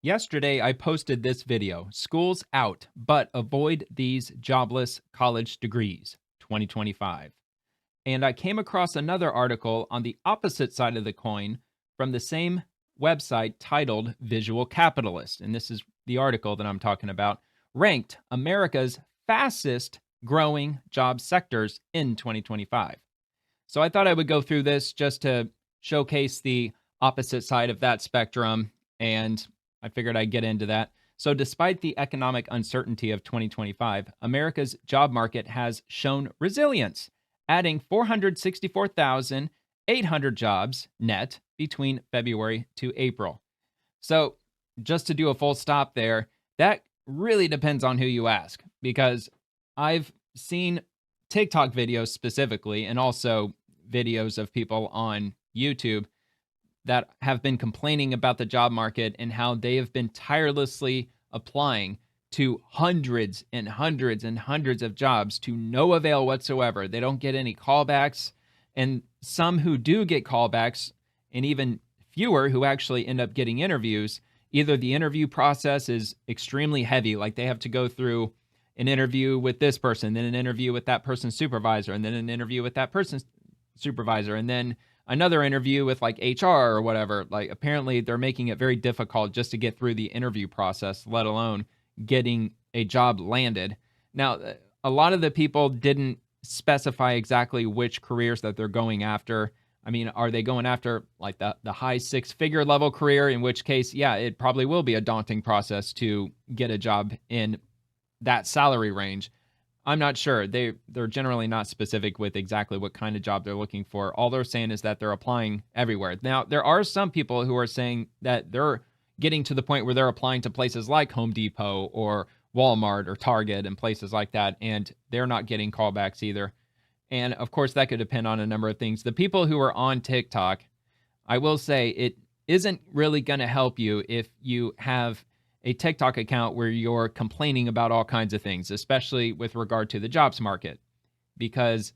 Yesterday, I posted this video, Schools Out, but Avoid These Jobless College Degrees, 2025. And I came across another article on the opposite side of the coin from the same website titled Visual Capitalist. And this is the article that I'm talking about, ranked America's fastest growing job sectors in 2025. So I thought I would go through this just to showcase the opposite side of that spectrum, and I figured I'd get into that. So, despite the economic uncertainty of 2025, America's job market has shown resilience, adding 464,800 jobs net between February to April. So, just to do a full stop there, that really depends on who you ask, because I've seen TikTok videos specifically, and also videos of people on YouTube that have been complaining about the job market and how they have been tirelessly applying to hundreds and hundreds and hundreds of jobs to no avail whatsoever. They don't get any callbacks, and some who do get callbacks, and even fewer who actually end up getting interviews, either the interview process is extremely heavy, like they have to go through an interview with this person, then an interview with that person's supervisor, and then an interview with that person's supervisor, and then another interview with like HR or whatever. Like, apparently they're making it very difficult just to get through the interview process, let alone getting a job landed. Now, a lot of the people didn't specify exactly which careers that they're going after. I mean, are they going after like the high six-figure level career, in which case, yeah, it probably will be a daunting process to get a job in that salary range. I'm not sure. They're generally not specific with exactly what kind of job they're looking for. All they're saying is that they're applying everywhere. Now, there are some people who are saying that they're getting to the point where they're applying to places like Home Depot or Walmart or Target and places like that, and they're not getting callbacks either. And of course, that could depend on a number of things. The people who are on TikTok, I will say it isn't really going to help you if you have a TikTok account where you're complaining about all kinds of things, especially with regard to the jobs market, because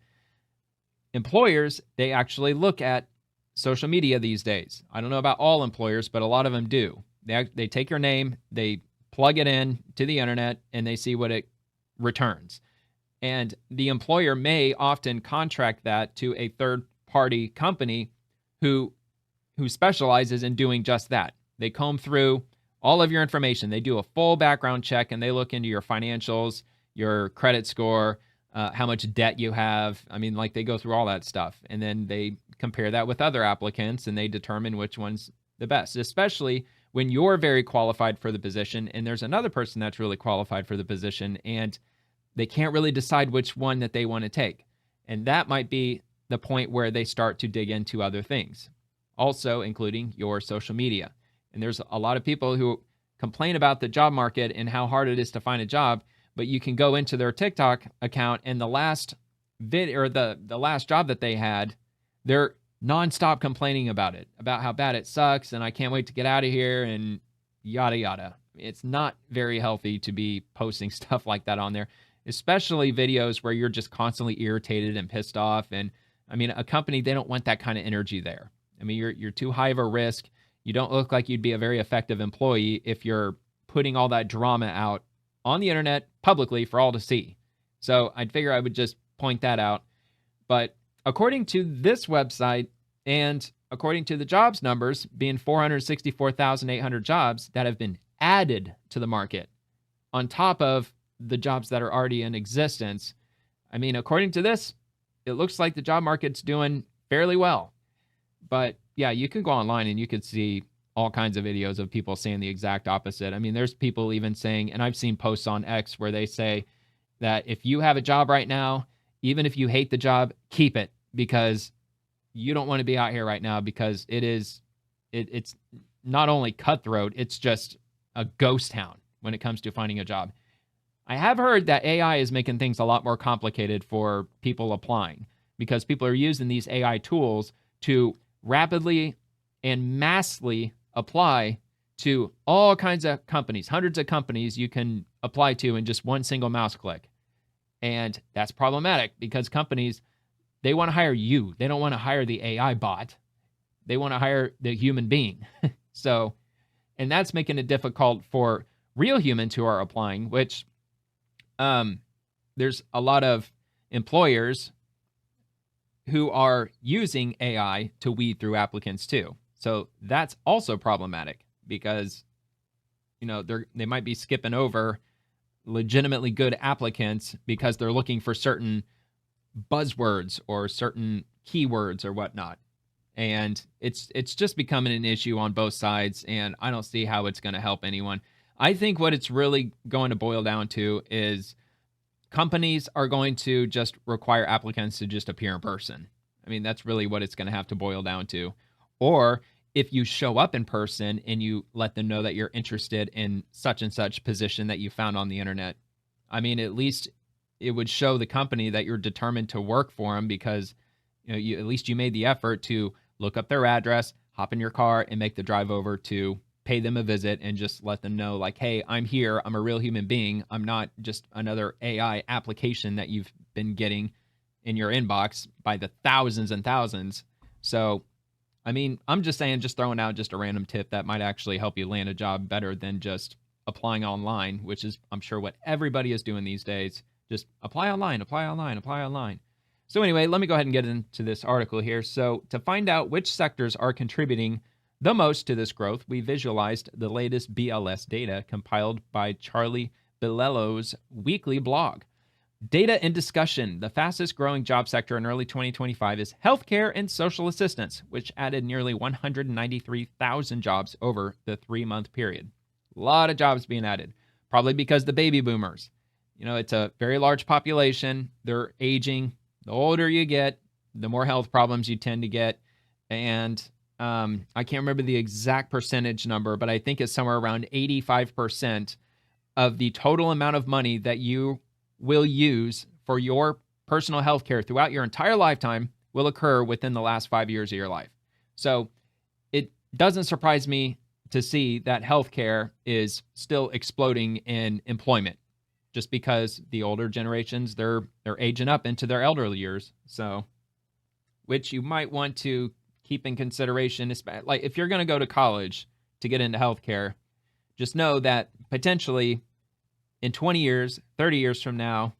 employers, they actually look at social media these days. I don't know about all employers, but a lot of them do. They take your name, they plug it in to the internet, and they see what it returns. And the employer may often contract that to a third-party company who specializes in doing just that. They comb through all of your information. They do a full background check, and they look into your financials, your credit score, how much debt you have. I mean, like, they go through all that stuff. And then they compare that with other applicants, and they determine which one's the best, especially when you're very qualified for the position and there's another person that's really qualified for the position, and they can't really decide which one that they want to take. And that might be the point where they start to dig into other things, also including your social media. And there's a lot of people who complain about the job market and how hard it is to find a job, but you can go into their TikTok account, and the last the last job that they had, they're nonstop complaining about it, about how bad it sucks, and I can't wait to get out of here, and yada yada. It's not very healthy to be posting stuff like that on there, especially videos where you're just constantly irritated and pissed off. And I mean, a company, they don't want that kind of energy there. I mean, you're too high of a risk. You don't look like you'd be a very effective employee if you're putting all that drama out on the internet publicly for all to see. So I'd figure I would just point that out. But according to this website, and according to the jobs numbers being 464,800 jobs that have been added to the market on top of the jobs that are already in existence, I mean, according to this, it looks like the job market's doing fairly well. But yeah, you can go online and you could see all kinds of videos of people saying the exact opposite. I mean, there's people even saying, and I've seen posts on X where they say that if you have a job right now, even if you hate the job, keep it, because you don't want to be out here right now, because it's not only cutthroat, it's just a ghost town when it comes to finding a job. I have heard that AI is making things a lot more complicated for people applying, because people are using these AI tools to rapidly and massively apply to all kinds of companies, hundreds of companies you can apply to in just one single mouse click. And that's problematic, because companies, they want to hire you. They don't want to hire the AI bot. They want to hire the human being. So And that's making it difficult for real humans who are applying, which there's a lot of employers who are using AI to weed through applicants too. So that's also problematic because, they might be skipping over legitimately good applicants because they're looking for certain buzzwords or certain keywords or whatnot. And it's just becoming an issue on both sides, and I don't see how it's going to help anyone. I think what it's really going to boil down to is companies are going to just require applicants to just appear in person. I mean, that's really what it's going to have to boil down to. Or if you show up in person and you let them know that you're interested in such and such position that you found on the internet, I mean, at least it would show the company that you're determined to work for them because at least you made the effort to look up their address, hop in your car, and make the drive over to pay them a visit and just let them know, like, hey, I'm here. I'm a real human being. I'm not just another AI application that you've been getting in your inbox by the thousands and thousands. So, I mean, I'm just saying, just throwing out just a random tip that might actually help you land a job better than just applying online, which is, I'm sure, what everybody is doing these days. Just apply online, apply online, apply online. So anyway, let me go ahead and get into this article here. So to find out which sectors are contributing the most to this growth, we visualized the latest BLS data compiled by Charlie Bilello's weekly blog. Data and discussion. The fastest growing job sector in early 2025 is healthcare and social assistance, which added nearly 193,000 jobs over the 3-month period. A lot of jobs being added, probably because the baby boomers. It's a very large population. They're aging. The older you get, the more health problems you tend to get. And I can't remember the exact percentage number, but I think it's somewhere around 85% of the total amount of money that you will use for your personal health care throughout your entire lifetime will occur within the last 5 years of your life. So it doesn't surprise me to see that healthcare is still exploding in employment, just because the older generations, they're aging up into their elderly years. So, which you might want to keep in consideration. Like if you're going to go to college to get into healthcare, just know that potentially in 20 years, 30 years from now,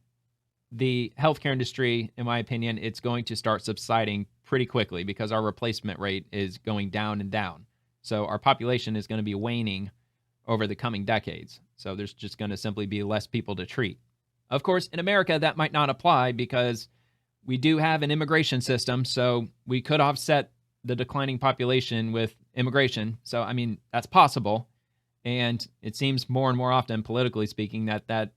the healthcare industry, in my opinion, it's going to start subsiding pretty quickly because our replacement rate is going down and down. So our population is going to be waning over the coming decades. So there's just going to simply be less people to treat. Of course, in America, that might not apply because we do have an immigration system. So we could offset the declining population with immigration. So, I mean, that's possible. And it seems more and more often, politically speaking, that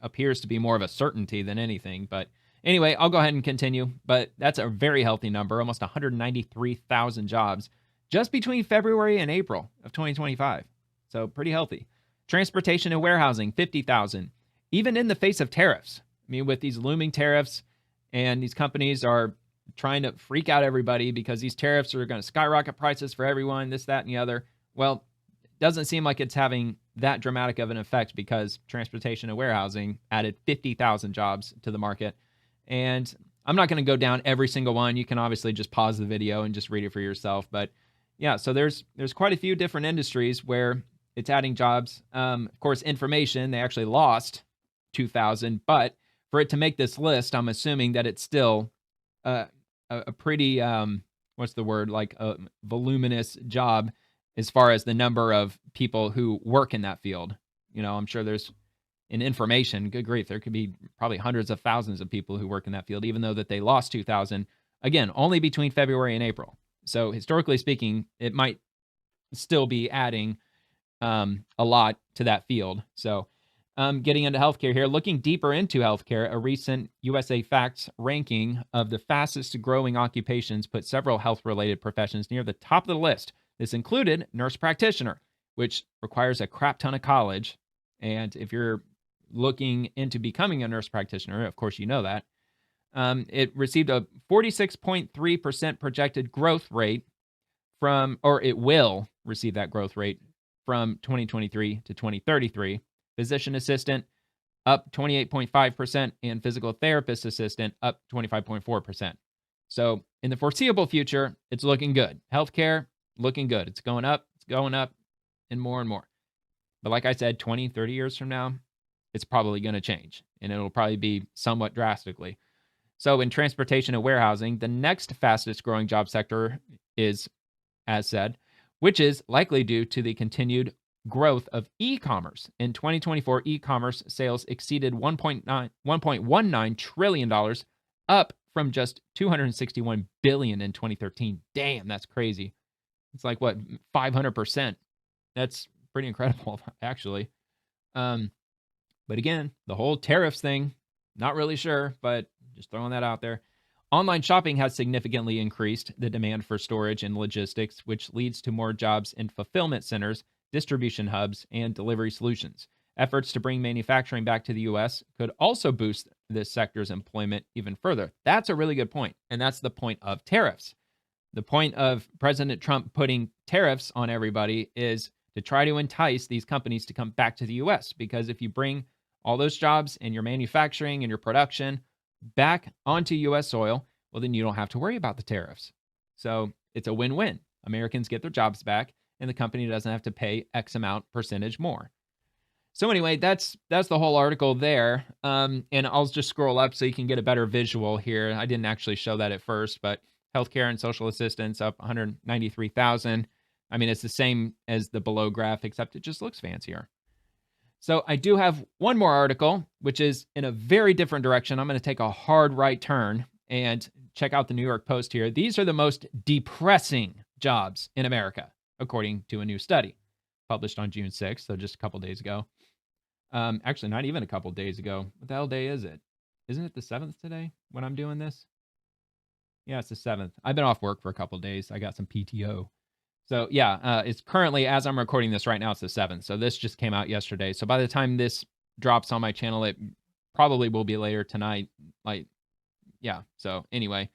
appears to be more of a certainty than anything. But anyway, I'll go ahead and continue. But that's a very healthy number, almost 193,000 jobs just between February and April of 2025. So pretty healthy. Transportation and warehousing, 50,000. Even in the face of tariffs. I mean, with these looming tariffs, and these companies are trying to freak out everybody because these tariffs are going to skyrocket prices for everyone, this, that, and the other. Well, it doesn't seem like it's having that dramatic of an effect because transportation and warehousing added 50,000 jobs to the market. And I'm not going to go down every single one. You can obviously just pause the video and just read it for yourself. But yeah, so there's quite a few different industries where it's adding jobs. Of course, information, they actually lost 2,000. But for it to make this list, I'm assuming that it's still a pretty, what's the word, like a voluminous job as far as the number of people who work in that field. I'm sure there's in information, good grief, there could be probably hundreds of thousands of people who work in that field, even though that they lost 2,000, again, only between February and April. So historically speaking, it might still be adding a lot to that field. So getting into healthcare here, looking deeper into healthcare, a recent USA Facts ranking of the fastest growing occupations put several health-related professions near the top of the list. This included nurse practitioner, which requires a crap ton of college. And if you're looking into becoming a nurse practitioner, of course you know that, it received a 46.3% projected growth rate it will receive that growth rate from 2023 to 2033. Physician assistant up 28.5%, and physical therapist assistant up 25.4%. So in the foreseeable future, it's looking good. Healthcare, looking good. It's going up, and more and more. But like I said, 20, 30 years from now, it's probably going to change, and it'll probably be somewhat drastically. So in transportation and warehousing, the next fastest growing job sector is, as said, which is likely due to the continued growth of e-commerce. In 2024, e-commerce sales exceeded $1.19 trillion dollars, up from just 261 billion in 2013. Damn, that's crazy. It's like what, 500%. That's pretty incredible, actually. But again, the whole tariffs thing, not really sure, but just throwing that out there. Online shopping has significantly increased the demand for storage and logistics, which leads to more jobs in fulfillment centers, distribution hubs, and delivery solutions. Efforts to bring manufacturing back to the US could also boost this sector's employment even further. That's a really good point, and that's the point of tariffs. The point of President Trump putting tariffs on everybody is to try to entice these companies to come back to the US, because if you bring all those jobs and your manufacturing and your production back onto US soil, well, then you don't have to worry about the tariffs. So it's a win-win. Americans get their jobs back, and the company doesn't have to pay X amount percentage more. So anyway, that's the whole article there. And I'll just scroll up so you can get a better visual here. I didn't actually show that at first, but healthcare and social assistance up 193,000. I mean, it's the same as the below graph, except it just looks fancier. So I do have one more article, which is in a very different direction. I'm going to take a hard right turn and check out the New York Post here. These are the most depressing jobs in America, according to a new study published on June 6th, so just a couple days ago. Actually, not even a couple days ago. What the hell day is it? Isn't it the 7th today when I'm doing this? Yeah, it's the 7th. I've been off work for a couple days. I got some PTO. So yeah, it's currently, as I'm recording this right now, it's the 7th. So this just came out yesterday. So by the time this drops on my channel, it probably will be later tonight. Yeah. So anyway,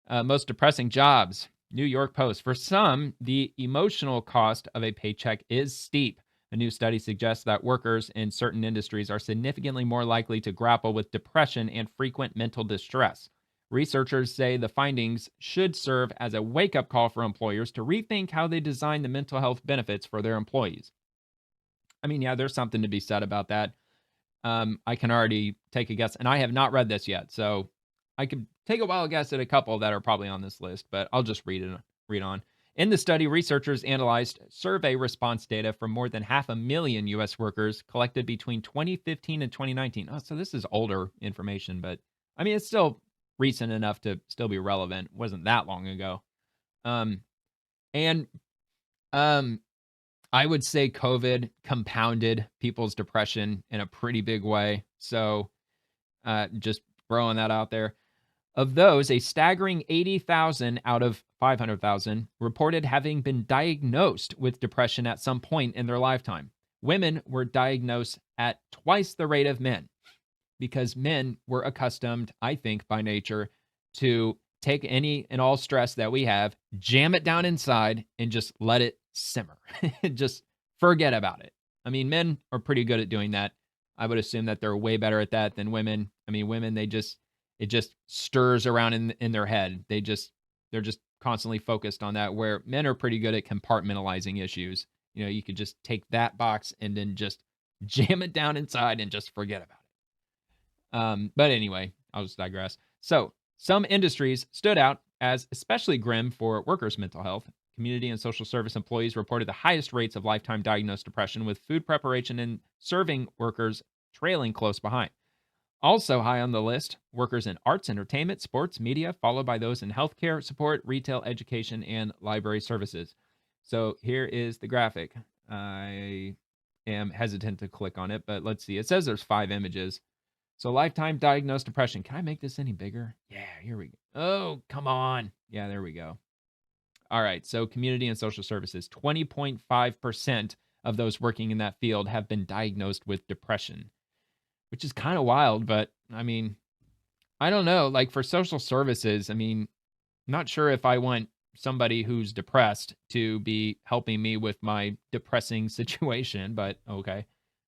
most depressing jobs, New York Post. For some, the emotional cost of a paycheck is steep. A new study suggests that workers in certain industries are significantly more likely to grapple with depression and frequent mental distress. Researchers say the findings should serve as a wake-up call for employers to rethink how they design the mental health benefits for their employees. I mean, yeah, there's something to be said about that. I can already take a guess, and I have not read this yet, so I could take a wild guess at a couple that are probably on this list, but I'll just read on. In the study, researchers analyzed survey response data from more than 500,000 U.S. workers collected between 2015 and 2019. Oh, so this is older information, but I mean, it's still recent enough to still be relevant. It wasn't that long ago. And I would say COVID compounded people's depression in a pretty big way. So just throwing that out there. Of those, a staggering 80,000 out of 500,000 reported having been diagnosed with depression at some point in their lifetime. Women were diagnosed at twice the rate of men, because men were accustomed, I think, by nature, to take any and all stress that we have, jam it down inside, and just let it simmer. Just forget about it. I mean, men are pretty good at doing that. I would assume that they're way better at that than women. I mean, women, it just stirs around in their head. They're just constantly focused on that, where men are pretty good at compartmentalizing issues. You know, you could just take that box and then just jam it down inside and just forget about it. But anyway, I'll just digress. So some industries stood out as especially grim for workers' mental health. Community and social service employees reported the highest rates of lifetime diagnosed depression, with food preparation and serving workers trailing close behind. Also high on the list, workers in arts, entertainment, sports, media, followed by those in healthcare, support, retail, education, and library services. So here is the graphic. I am hesitant to click on it, but let's see. It says there's 5 images. So lifetime diagnosed depression. Can I make this any bigger? Yeah, here we go. Oh, come on. Yeah, there we go. All right, so community and social services. 20.5% of those working in that field have been diagnosed with depression, which is kind of wild, but I mean, I don't know. Like for social services, I mean, not sure if I want somebody who's depressed to be helping me with my depressing situation, but okay.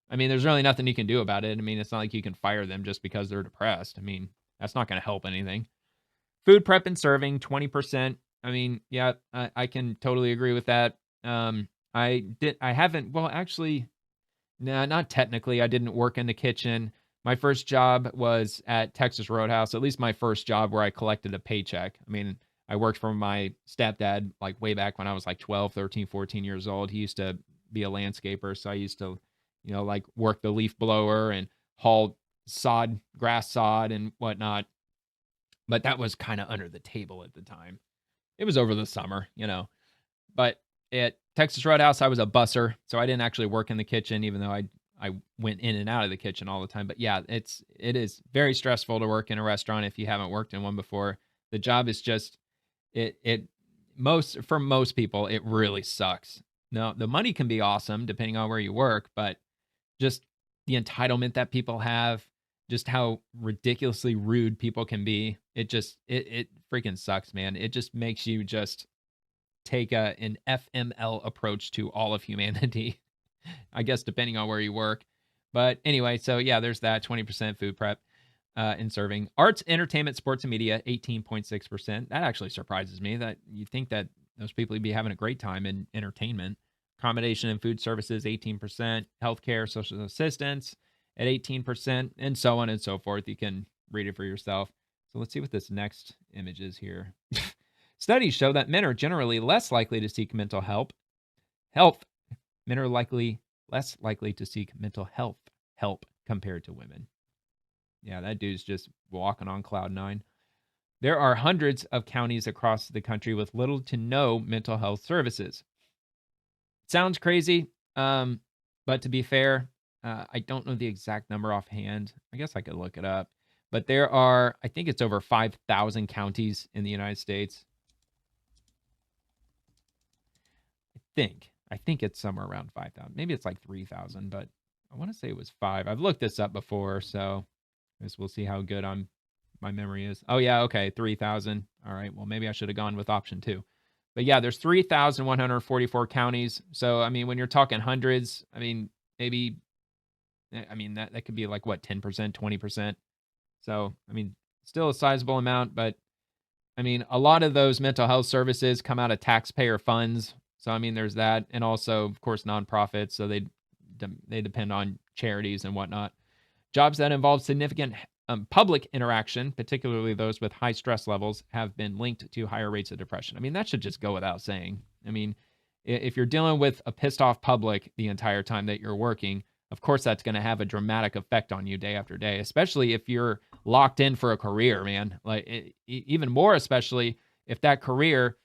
I mean, there's really nothing you can do about it. I mean, it's not like you can fire them just because they're depressed. I mean, that's not going to help anything. Food prep and serving, 20%. I mean, yeah, I can totally agree with that. I haven't, well, actually, no, not technically. I didn't work in the kitchen. My first job was at Texas Roadhouse, at least my first job where I collected a paycheck. I mean, I worked for my stepdad like way back when I was like 12, 13, 14 years old. He used to be a landscaper, so I used to, like work the leaf blower and haul sod, grass sod and whatnot. But that was kind of under the table at the time. It was over the summer. But at Texas Roadhouse, I was a busser, so I didn't actually work in the kitchen, even though I went in and out of the kitchen all the time. But yeah, it is very stressful to work in a restaurant if you haven't worked in one before. The job is just it most for most people it really sucks. No, the money can be awesome depending on where you work, but just the entitlement that people have, just how ridiculously rude people can be. It freaking sucks, man. It just makes you just take an FML approach to all of humanity, I guess, depending on where you work. But anyway, so yeah, there's that 20% food prep in serving. Arts, entertainment, sports, and media, 18.6%. That actually surprises me that you think that those people would be having a great time in entertainment. Accommodation and food services, 18%. Healthcare, social assistance at 18%, and so on and so forth. You can read it for yourself. So let's see what this next image is here. Studies show that men are generally less likely to seek mental health. Men are less likely to seek mental health help compared to women. Yeah, that dude's just walking on cloud nine. There are hundreds of counties across the country with little to no mental health services. Sounds crazy, but to be fair, I don't know the exact number offhand. I guess I could look it up. But there are, I think it's over 5,000 counties in the United States. I think it's somewhere around 5,000. Maybe it's like 3,000, but I want to say it was 5. I've looked this up before, so I guess we'll see how good my memory is. Oh yeah, okay, 3,000. All right, well maybe I should have gone with option 2. But yeah, there's 3,144 counties. So I mean, when you're talking hundreds, I mean, maybe that could be like what, 10%, 20%. So, I mean, still a sizable amount, but I mean, a lot of those mental health services come out of taxpayer funds. So, I mean, there's that. And also, of course, nonprofits. So they depend on charities and whatnot. Jobs that involve significant public interaction, particularly those with high stress levels, have been linked to higher rates of depression. I mean, that should just go without saying. I mean, if you're dealing with a pissed off public the entire time that you're working, of course, that's going to have a dramatic effect on you day after day, especially if you're locked in for a career, man. Like, even more, especially if that career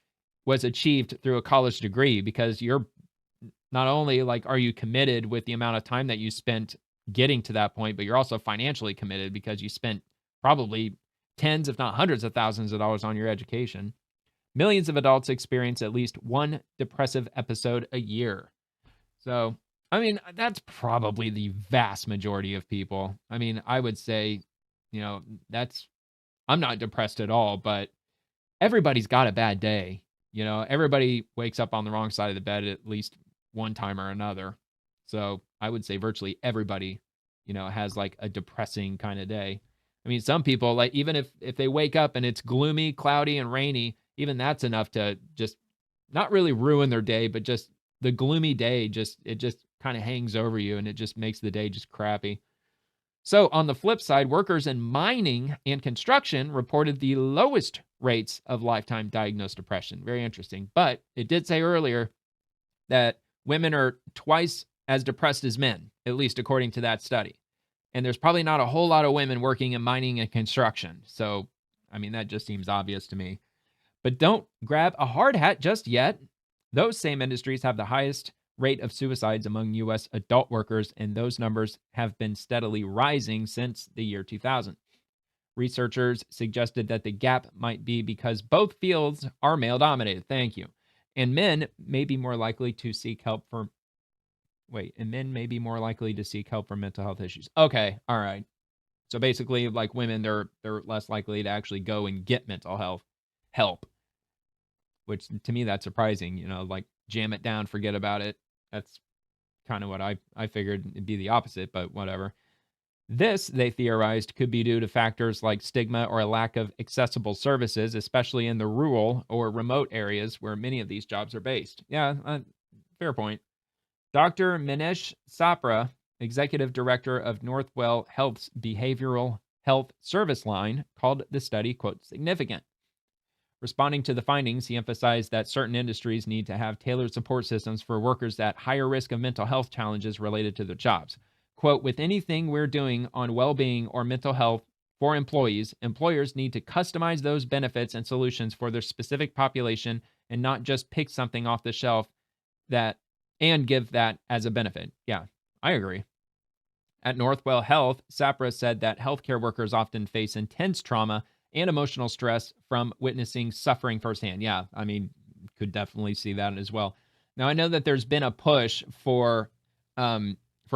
was achieved through a college degree, because you're not only like, are you committed with the amount of time that you spent getting to that point, but you're also financially committed because you spent probably tens, if not hundreds of thousands of dollars on your education. Millions of adults experience at least one depressive episode a year. So, I mean, that's probably the vast majority of people. I mean, I would say, I'm not depressed at all, but everybody's got a bad day. Everybody wakes up on the wrong side of the bed at least one time or another. So I would say virtually everybody, has like a depressing kind of day. I mean, some people, like, even if they wake up and it's gloomy, cloudy, and rainy, even that's enough to just not really ruin their day, but just the gloomy day, it just kind of hangs over you and it just makes the day just crappy. So on the flip side, workers in mining and construction reported the lowest rates of lifetime diagnosed depression. Very interesting. But it did say earlier that women are twice as depressed as men, at least according to that study. And there's probably not a whole lot of women working in mining and construction. So, I mean, that just seems obvious to me. But don't grab a hard hat just yet. Those same industries have the highest rate of suicides among U.S. adult workers, and those numbers have been steadily rising since the year 2000. Researchers suggested that the gap might be because both fields are male-dominated. Thank you. And men may be more likely to seek help for mental health issues. Okay, all right. So basically, like women, they're less likely to actually go and get mental health help, which to me that's surprising. Like jam it down, forget about it. That's kind of what I figured it'd be the opposite, but whatever. This, they theorized, could be due to factors like stigma or a lack of accessible services, especially in the rural or remote areas where many of these jobs are based. Yeah, Fair point. Dr. Minesh Sapra, executive director of Northwell Health's behavioral health service line, called the study, quote, significant. Responding to the findings, he emphasized that certain industries need to have tailored support systems for workers at higher risk of mental health challenges related to their jobs. Quote, with anything we're doing on well-being or mental health for employees, employers need to customize those benefits and solutions for their specific population and not just pick something off the shelf that and give that as a benefit. Yeah, I agree. At Northwell Health, Sapra said that healthcare workers often face intense trauma and emotional stress from witnessing suffering firsthand. Yeah, I mean, could definitely see that as well. Now, I know that there's been a push for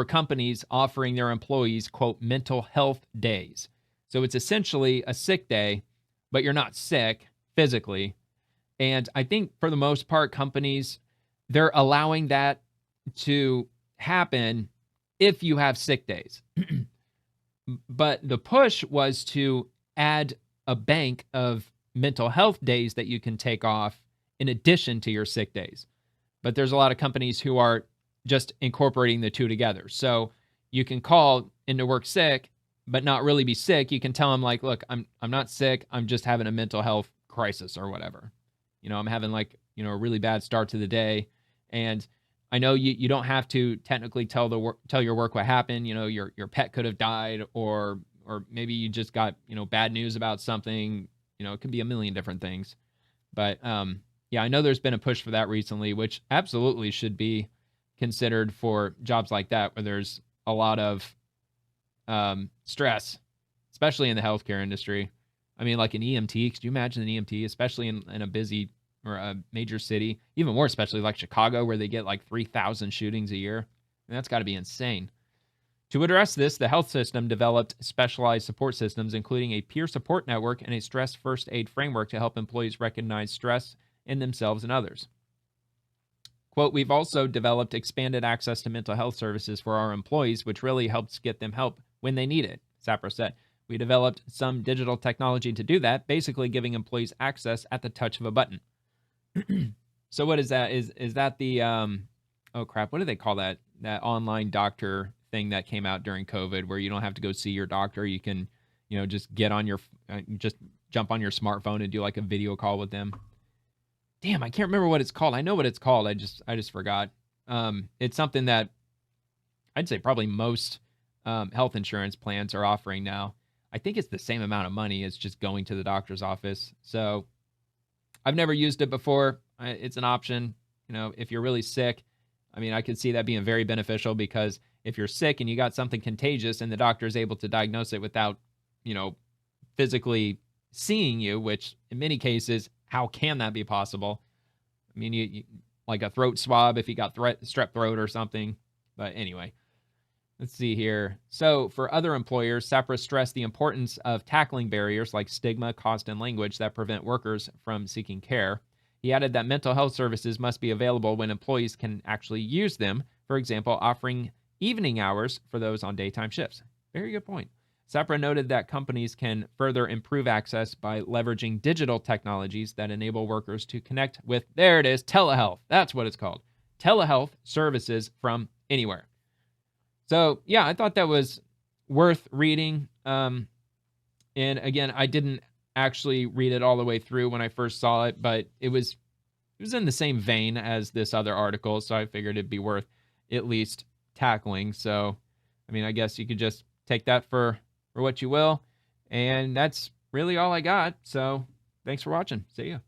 companies offering their employees, quote, mental health days. So it's essentially a sick day, but you're not sick physically. And I think for the most part, companies, they're allowing that to happen if you have sick days. But the push was to add a bank of mental health days that you can take off in addition to your sick days. But there's a lot of companies who are just incorporating the two together. So you can call into work sick, but not really be sick. You can tell them like, look, I'm not sick. I'm just having a mental health crisis or whatever. I'm having like, a really bad start to the day. And I know you don't have to technically tell your work what happened. Your pet could have died, or maybe you just got bad news about something. It could be a million different things. But yeah, I know there's been a push for that recently, which absolutely should be considered for jobs like that where there's a lot of stress, especially in the healthcare industry. I mean, like an EMT. Could you imagine an EMT, especially in a busy or a major city, even more especially like Chicago, where they get like 3,000 shootings a year? And that's got to be insane. To address this, the health system developed specialized support systems, including a peer support network and a stress first aid framework to help employees recognize stress in themselves and others. Quote, we've also developed expanded access to mental health services for our employees, which really helps get them help when they need it, Sapra said. We developed some digital technology to do that, basically giving employees access at the touch of a button. So what is that? Is that the oh crap, what do they call that? That online doctor thing that came out during COVID where you don't have to go see your doctor. You can, just get on your just jump on your smartphone and do like a video call with them. Damn, I can't remember what it's called. I know what it's called. I just forgot. It's something that I'd say probably most health insurance plans are offering now. I think it's the same amount of money as just going to the doctor's office. So I've never used it before. It's an option. If you're really sick, I mean, I could see that being very beneficial because if you're sick and you got something contagious and the doctor is able to diagnose it without, physically seeing you, which in many cases, how can that be possible? I mean, you like a throat swab if you got strep throat or something. But anyway, let's see here. So for other employers, Sapra stressed the importance of tackling barriers like stigma, cost, and language that prevent workers from seeking care. He added that mental health services must be available when employees can actually use them, for example, offering evening hours for those on daytime shifts. Very good point. Sapra noted that companies can further improve access by leveraging digital technologies that enable workers to connect with, there it is, telehealth. That's what it's called. Telehealth services from anywhere. So, yeah, I thought that was worth reading. And again, I didn't actually read it all the way through when I first saw it, but it was in the same vein as this other article, so I figured it'd be worth at least tackling. So, I mean, I guess you could just take that for what you will. And that's really all I got. So, thanks for watching. See ya.